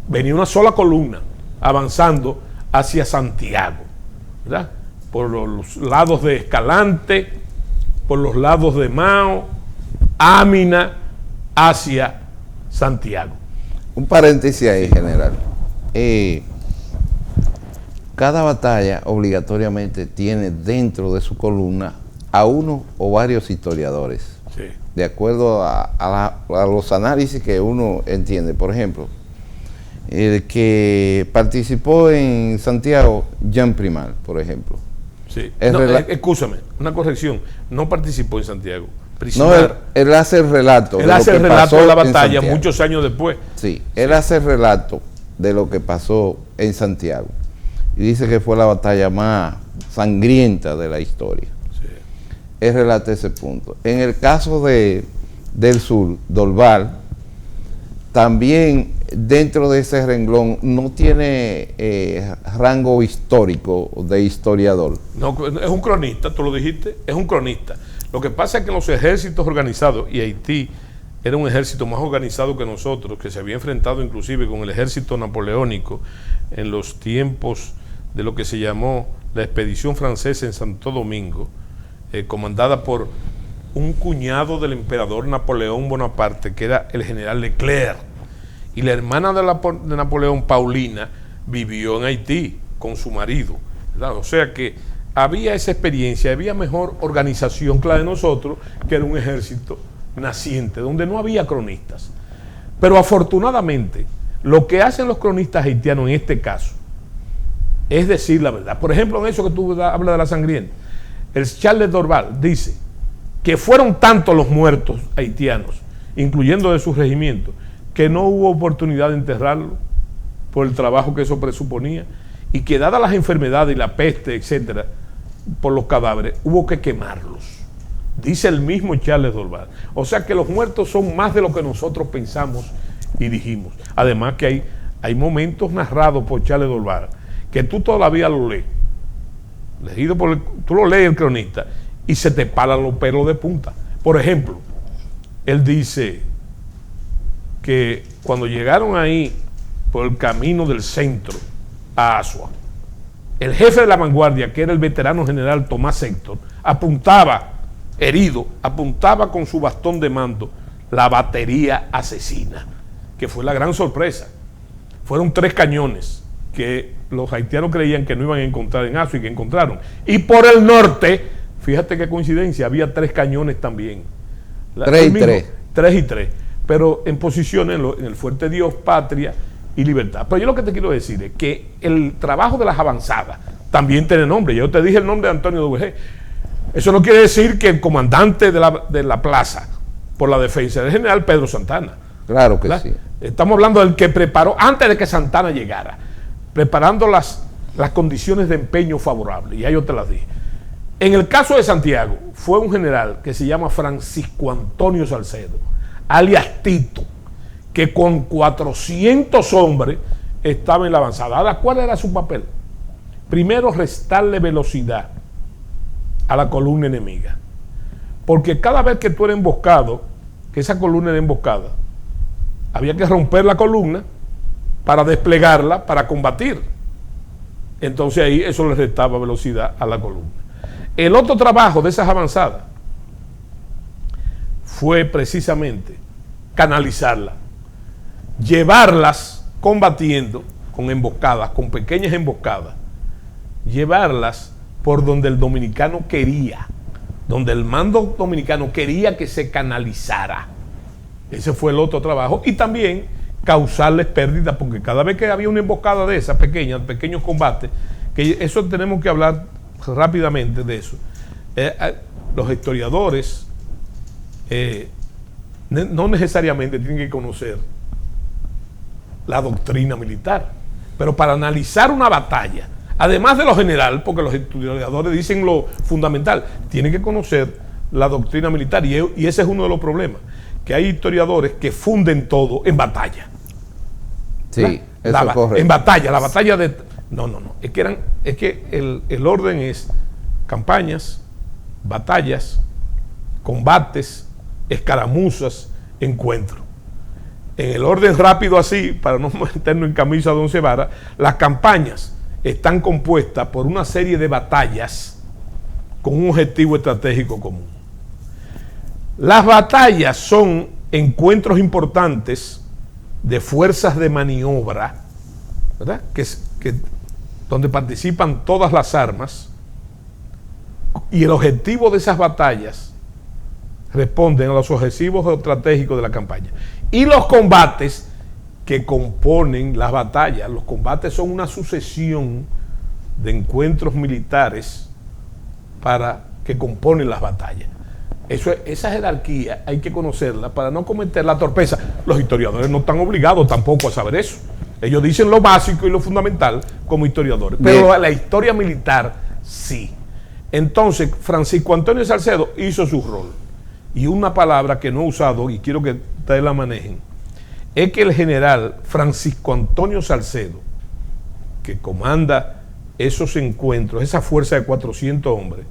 Venía una sola columna avanzando hacia Santiago, ¿verdad? Por los lados de Escalante, por los lados de Mao, Ámina, hacia Santiago. Un paréntesis ahí, general. Cada batalla obligatoriamente tiene dentro de su columna a uno o varios historiadores. Sí. De acuerdo a los análisis que uno entiende. Por ejemplo, el que participó en Santiago, Jean Primal, por ejemplo. Sí. No, escúchame, una corrección. No participó en Santiago. No, él hace el relato. Él hace el relato de la batalla muchos años después. Sí, él hace el relato de lo que pasó en Santiago. Y dice que fue la batalla más sangrienta de la historia. Sí. Él relata ese punto. En el caso del sur, Dorval, también dentro de ese renglón no tiene rango histórico de historiador. No, es un cronista, tú lo dijiste, es un cronista. Lo que pasa es que los ejércitos organizados, y Haití era un ejército más organizado que nosotros, que se había enfrentado inclusive con el ejército napoleónico en los tiempos de lo que se llamó la expedición francesa en Santo Domingo, comandada por un cuñado del emperador Napoleón Bonaparte, que era el general Leclerc, y la hermana de Napoleón, Paulina, vivió en Haití con su marido, ¿verdad? O sea que había esa experiencia, había mejor organización que la de nosotros, que era un ejército naciente, donde no había cronistas. Pero afortunadamente, lo que hacen los cronistas haitianos en este caso es decir la verdad. Por ejemplo, en eso que tú hablas de la sangrienta, el Charles Dorval dice que fueron tantos los muertos haitianos, incluyendo de sus regimientos, que no hubo oportunidad de enterrarlo por el trabajo que eso presuponía, y que dadas las enfermedades y la peste, etcétera, por los cadáveres, hubo que quemarlos. Dice el mismo Charles Dorval. O sea que los muertos son más de lo que nosotros pensamos y dijimos. Además que hay momentos narrados por Charles Dorval que tú todavía lo lees. Tú lo lees el cronista y se te paran los pelos de punta. Por ejemplo, él dice que cuando llegaron ahí por el camino del centro a Asua, el jefe de la vanguardia, que era el veterano general Tomás Héctor, apuntaba, herido, apuntaba con su bastón de mando la batería asesina, que fue la gran sorpresa. Fueron 3 cañones que los haitianos creían que no iban a encontrar en Asua y que encontraron. Y por el norte, fíjate qué coincidencia, había 3 cañones también. 3 y 3. 3 y 3, pero en posiciones en el Fuerte Dios, Patria y Libertad. Pero yo lo que te quiero decir es que el trabajo de las avanzadas también tiene nombre. Yo te dije el nombre de Antonio Duvergé. Eso no quiere decir que el comandante de la plaza por la defensa era el general Pedro Santana. Claro que ¿verdad? sí. Estamos hablando del que preparó, antes de que Santana llegara, preparando las condiciones de empeño favorables. Y ya yo te las dije. En el caso de Santiago, fue un general que se llama Francisco Antonio Salcedo, alias Tito, que con 400 hombres estaba en la avanzada. Ahora, ¿cuál era su papel? Primero, restarle velocidad a la columna enemiga. Porque cada vez que tú eres emboscado, que esa columna era emboscada, había que romper la columna para desplegarla, para combatir. Entonces ahí eso le restaba velocidad a la columna. El otro trabajo de esas avanzadas fue precisamente canalizarla, llevarlas combatiendo con emboscadas, con pequeñas emboscadas, llevarlas por donde el dominicano quería, donde el mando dominicano quería que se canalizara. Ese fue el otro trabajo. Y también causarles pérdidas, porque cada vez que había una emboscada de esas pequeñas, pequeños combates, que eso tenemos que hablar rápidamente de eso. Los historiadores no necesariamente tienen que conocer la doctrina militar, pero para analizar una batalla, además de lo general, porque los historiadores dicen lo fundamental, tienen que conocer la doctrina militar, y ese es uno de los problemas, que hay historiadores que funden todo en batalla. Sí, eso es correcto. En batalla, la batalla de... No, es que el orden es campañas, batallas, combates, escaramuzas, encuentros. En el orden rápido así, para no meternos en camisa de 11 varas, las campañas están compuestas por una serie de batallas con un objetivo estratégico común. Las batallas son encuentros importantes de fuerzas de maniobra, ¿verdad? Donde participan todas las armas, y el objetivo de esas batallas responden a los objetivos estratégicos de la campaña. Y los combates que componen las batallas, los combates son una sucesión de encuentros militares que componen las batallas. Esa jerarquía hay que conocerla para no cometer la torpeza. Los historiadores no están obligados tampoco a saber eso. Ellos dicen lo básico y lo fundamental como historiadores, pero la historia militar sí. Entonces, Francisco Antonio Salcedo hizo su rol. Y una palabra que no he usado, y quiero que ustedes la manejen, es que el general Francisco Antonio Salcedo, que comanda esos encuentros, esa fuerza de 400 hombres,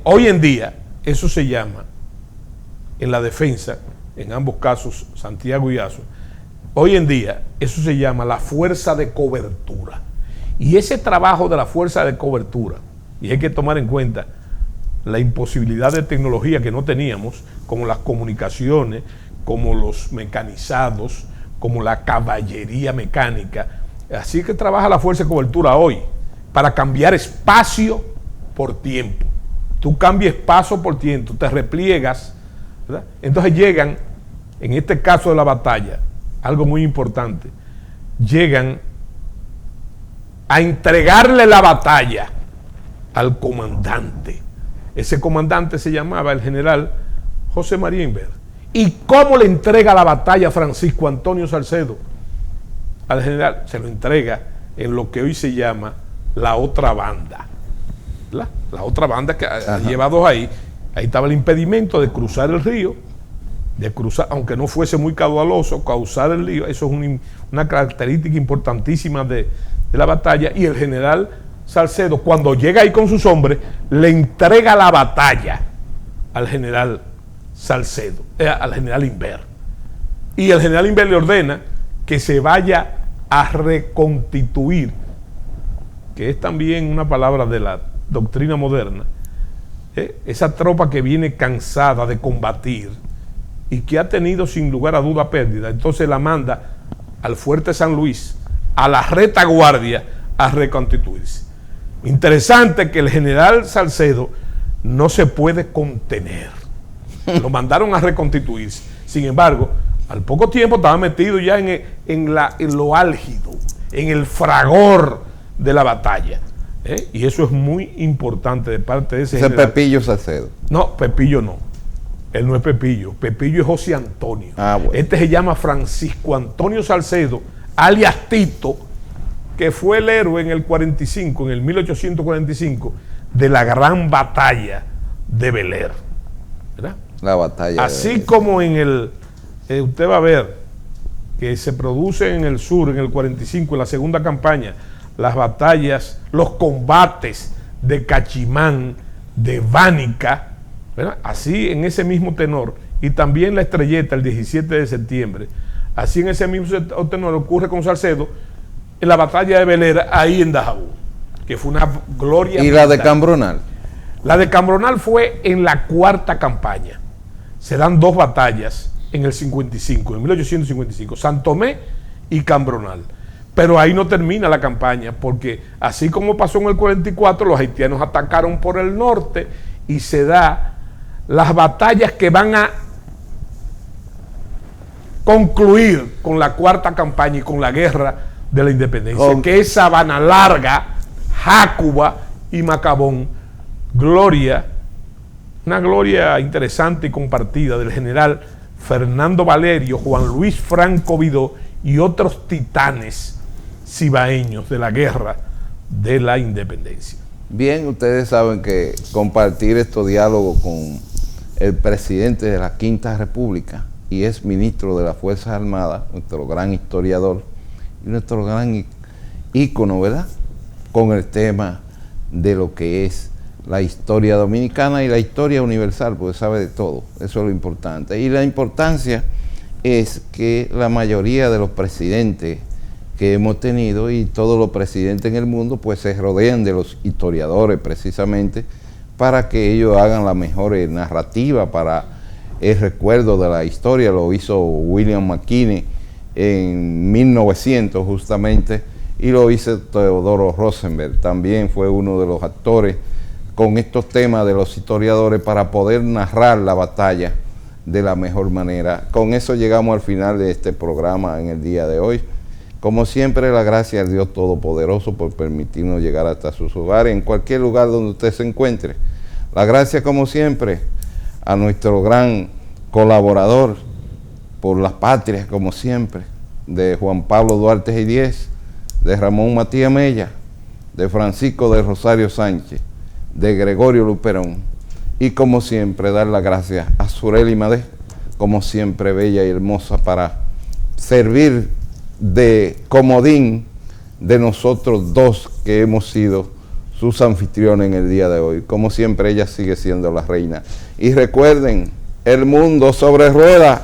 hoy en día, eso se llama, en la defensa, en ambos casos, Santiago y Asua, hoy en día, eso se llama la fuerza de cobertura. Y ese trabajo de la fuerza de cobertura, y hay que tomar en cuenta la imposibilidad de tecnología que no teníamos, como las comunicaciones, como los mecanizados, como la caballería mecánica. Así que trabaja la fuerza de cobertura hoy, para cambiar espacio por tiempo. Tú cambias espacio por tiempo, te repliegas, ¿verdad? Entonces llegan, en este caso de la batalla, algo muy importante, llegan a entregarle la batalla al comandante. Ese comandante se llamaba el general José María Inver. ¿Y cómo le entrega la batalla Francisco Antonio Salcedo al general? Se lo entrega en lo que hoy se llama la otra banda. La otra banda que ha llevado ahí estaba el impedimento de cruzar el río, de cruzar, aunque no fuese muy caudaloso, causar el río. Eso es una característica importantísima de la batalla. Y el general Salcedo, cuando llega ahí con sus hombres, le entrega la batalla al general Salcedo, al general Inver. Y el general Inver le ordena que se vaya a reconstituir, que es también una palabra de la doctrina moderna, esa tropa que viene cansada de combatir y que ha tenido sin lugar a duda pérdida. Entonces la manda al Fuerte San Luis, a la retaguardia, a reconstituirse. Interesante que el general Salcedo no se puede contener. Lo mandaron a reconstituirse. Sin embargo, al poco tiempo estaba metido ya en lo álgido, en el fragor de la batalla. Y eso es muy importante de parte de ese general. Pepillo Salcedo. No, Pepillo no. Él no es Pepillo. Pepillo es José Antonio. Bueno. Este se llama Francisco Antonio Salcedo, alias Tito, que fue el héroe en el 45, en el 1845, de la gran batalla de Bel-Air. ¿Verdad? La batalla. Así como en usted va a ver que se produce en el sur, en el 45, en la segunda campaña, las batallas, los combates de Cachimán, de Vánica, ¿verdad? Así en ese mismo tenor, y también la Estrelleta el 17 de septiembre, así en ese mismo tenor ocurre con Salcedo en la batalla de Bel-Air, ahí en Dajabón, que fue una gloria. ¿Y militar. la de Cambronal? La de Cambronal fue en la cuarta campaña. Se dan dos batallas en el 55, en 1855, San Tomé y Cambronal. Pero ahí no termina la campaña, porque así como pasó en el 44, los haitianos atacaron por el norte y se da las batallas que van a concluir con la cuarta campaña y con la guerra de la independencia, que es Sabana Larga, Jácuba y Macabón. Gloria, una gloria interesante y compartida del general Fernando Valerio, Juan Luis Franco Vidó y otros titanes cibaeños de la guerra de la independencia. Bien, ustedes saben que compartir estos diálogos con el presidente de la Quinta República y es ministro de las Fuerzas Armadas, nuestro gran historiador y nuestro gran ícono, ¿verdad? Con el tema de lo que es la historia dominicana y la historia universal, porque sabe de todo, eso es lo importante. Y la importancia es que la mayoría de los presidentes que hemos tenido y todos los presidentes en el mundo pues se rodean de los historiadores precisamente para que ellos hagan la mejor narrativa para el recuerdo de la historia. Lo hizo William McKinney en 1900 justamente, y lo hizo Teodoro Rosenberg, también fue uno de los actores con estos temas de los historiadores para poder narrar la batalla de la mejor manera. Con eso llegamos al final de este programa en el día de hoy. Como siempre, la gracia al Dios Todopoderoso por permitirnos llegar hasta sus hogares, en cualquier lugar donde usted se encuentre. La gracia, como siempre, a nuestro gran colaborador por las patrias, como siempre, de Juan Pablo Duarte G10, de Ramón Matías Mella, de Francisco de Rosario Sánchez, de Gregorio Luperón, y como siempre dar las gracias a Sureli Madé, como siempre bella y hermosa para servir de comodín de nosotros dos que hemos sido sus anfitriones en el día de hoy. Como siempre ella sigue siendo la reina. Y recuerden, el mundo sobre ruedas.